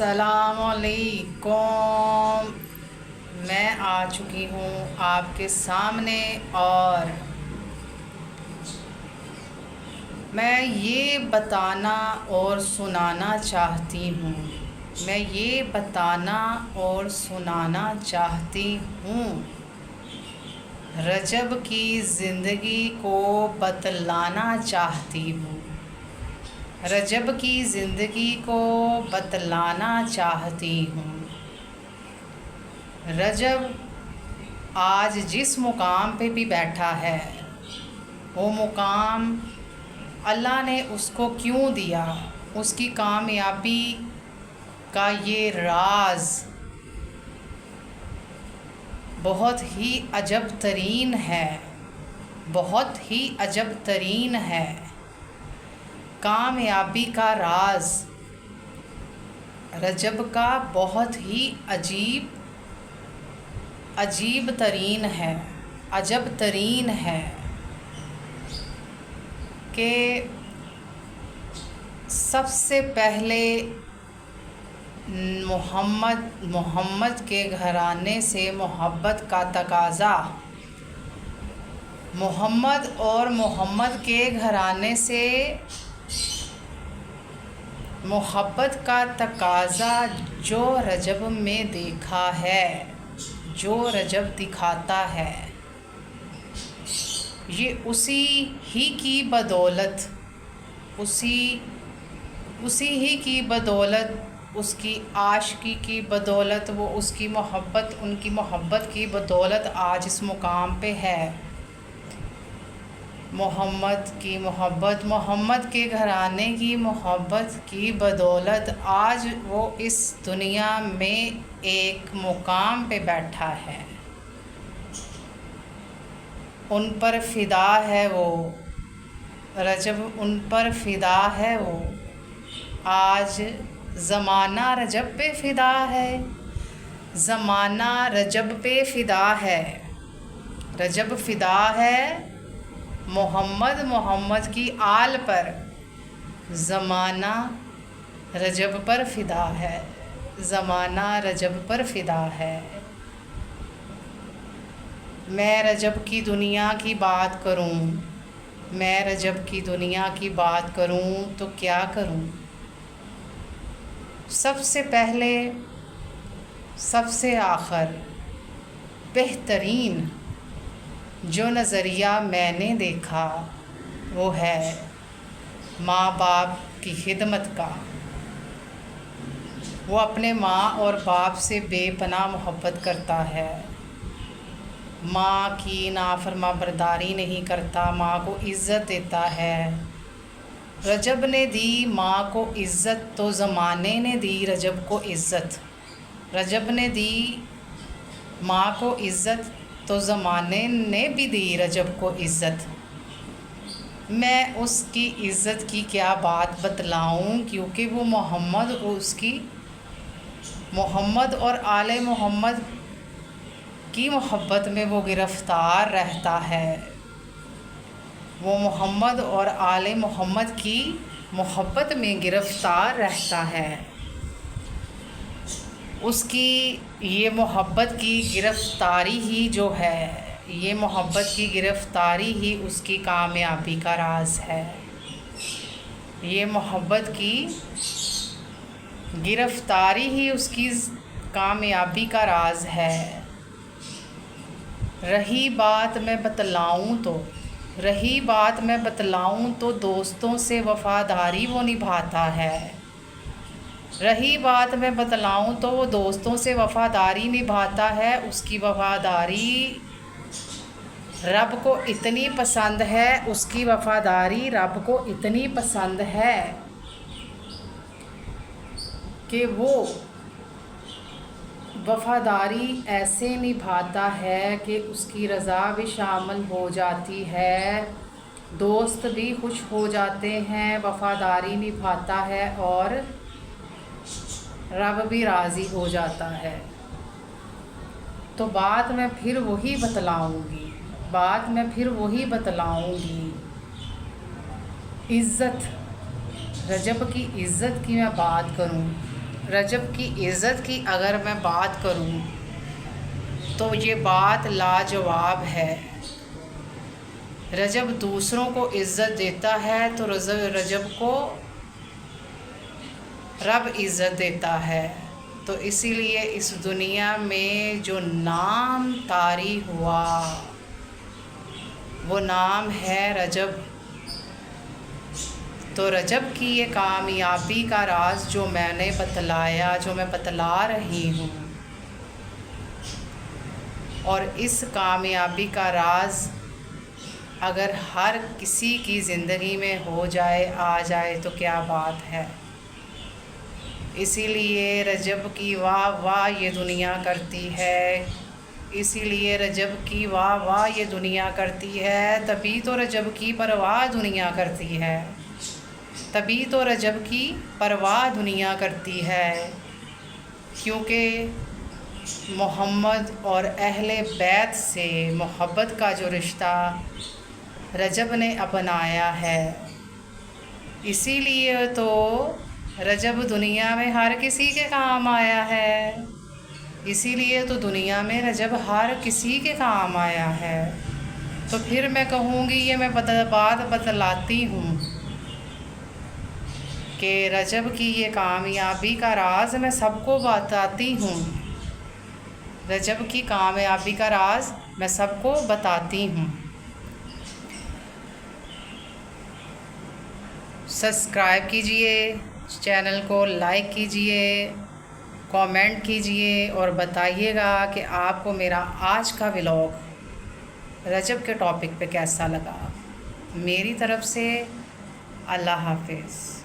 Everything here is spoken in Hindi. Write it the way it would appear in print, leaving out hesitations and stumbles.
अस्सलामुअलैकुम। मैं आ चुकी हूँ आपके सामने और मैं ये बताना और सुनाना चाहती हूँ रजब की ज़िंदगी को बतलाना चाहती हूँ। रजब की ज़िंदगी को बतलाना चाहती हूँ। रजब आज जिस मुकाम पे भी बैठा है, वो मुकाम अल्लाह ने उसको क्यों दिया, उसकी कामयाबी का ये राज बहुत ही अजब तरीन है। कामयाबी का राज रजब का बहुत ही अजीब तरीन है कि सबसे पहले मोहम्मद के घराने से मोहब्बत का तकाज़ा, मोहम्मद के घराने से मोहब्बत का तकाज़ा जो रजब में देखा है, जो रजब दिखाता है, ये उसी ही की बदौलत, उसकी आशिकी की बदौलत, वो उसकी मोहब्बत, उनकी मोहब्बत की बदौलत आज इस मुकाम पे है। मोहम्मद के घराने की मोहब्बत की बदौलत आज वो इस दुनिया में एक मुकाम पे बैठा है। उन पर फ़िदा है वो रजब, उन पर फ़िदा है वो। आज ज़माना रजब पे फ़िदा है, ज़माना रजब पे फ़िदा है। रजब फ़िदा है मोहम्मद की आल पर, ज़माना रजब पर फ़िदा है, ज़माना रजब पर फ़िदा है। मैं रजब की दुनिया की बात करूं तो क्या करूं। सबसे पहले, सबसे आखिर, बेहतरीन जो नज़रिया मैंने देखा वो है माँ बाप की खिदमत का। वो अपने माँ और बाप से बेपनाह मोहब्बत करता है, माँ की नाफरमाबरदारी नहीं करता, माँ को इज़्ज़त देता है। रजब ने दी माँ को इज़्ज़त तो ज़माने ने दी रजब को इज़्ज़त। रजब ने दी माँ को इज़्ज़त तो ज़माने ने भी दी रजब को इज़्ज़त। मैं उसकी इज़्ज़त की क्या बात बतलाऊं, क्योंकि वो मोहम्मद और आले मोहम्मद की मोहब्बत में वो गिरफ़्तार रहता है। वो मोहम्मद और आले मोहम्मद की मोहब्बत में गिरफ़्तार रहता है। उसकी ये मोहब्बत की गिरफ़्तारी ही जो है, ये मोहब्बत की गिरफ़्तारी ही उसकी कामयाबी का राज है। ये मोहब्बत की गिरफ़्तारी ही उसकी कामयाबी का राज है। रही बात मैं बतलाऊं तो दोस्तों से वफ़ादारी वो निभाता है। रही बात मैं बतलाऊं तो वो दोस्तों से वफ़ादारी निभाता है। उसकी वफ़ादारी रब को इतनी पसंद है, उसकी वफ़ादारी रब को इतनी पसंद है कि वो वफ़ादारी ऐसे निभाता है कि उसकी रज़ा भी शामिल हो जाती है, दोस्त भी खुश हो जाते हैं। वफ़ादारी निभाता है और रब भी राज़ी हो जाता है। तो बात मैं फिर वही बतलाऊंगी। इज़्ज़त, रजब की इज़्ज़त की मैं बात करूं रजब की इज़्ज़त की अगर मैं बात करूं तो ये बात लाजवाब है। रजब दूसरों को इज़्ज़त देता है तो रजब को रब इज़्ज़त देता है। तो इसीलिए इस दुनिया में जो नाम तारी हुआ वो नाम है रजब। तो रजब की ये कामयाबी का राज जो मैंने बतलाया, जो मैं बतला रही हूँ, और इस कामयाबी का राज अगर हर किसी की ज़िंदगी में हो जाए, आ जाए तो क्या बात है। इसीलिए रजब की वाह वाह ये दुनिया करती है, इसीलिए रजब की वाह वाह ये दुनिया करती है। तभी तो रजब की परवाह दुनिया करती है, तभी तो रजब की परवाह दुनिया करती है। क्योंकि मोहम्मद और अहले बैत से मोहब्बत का जो रिश्ता रजब ने अपनाया है, इसीलिए तो रजब दुनिया में हर किसी के काम आया है। इसीलिए तो दुनिया में रजब हर किसी के काम आया है। तो फिर मैं कहूँगी, ये मैं बात बतलाती हूँ कि रजब की ये कामयाबी का राज मैं सबको बताती हूँ। रजब की कामयाबी का राज मैं सबको बताती हूँ। सब्सक्राइब कीजिए, चैनल को लाइक कीजिए, कमेंट कीजिए और बताइएगा कि आपको मेरा आज का व्लॉग रजब के टॉपिक पे कैसा लगा। मेरी तरफ़ से अल्लाह हाफ़िज़।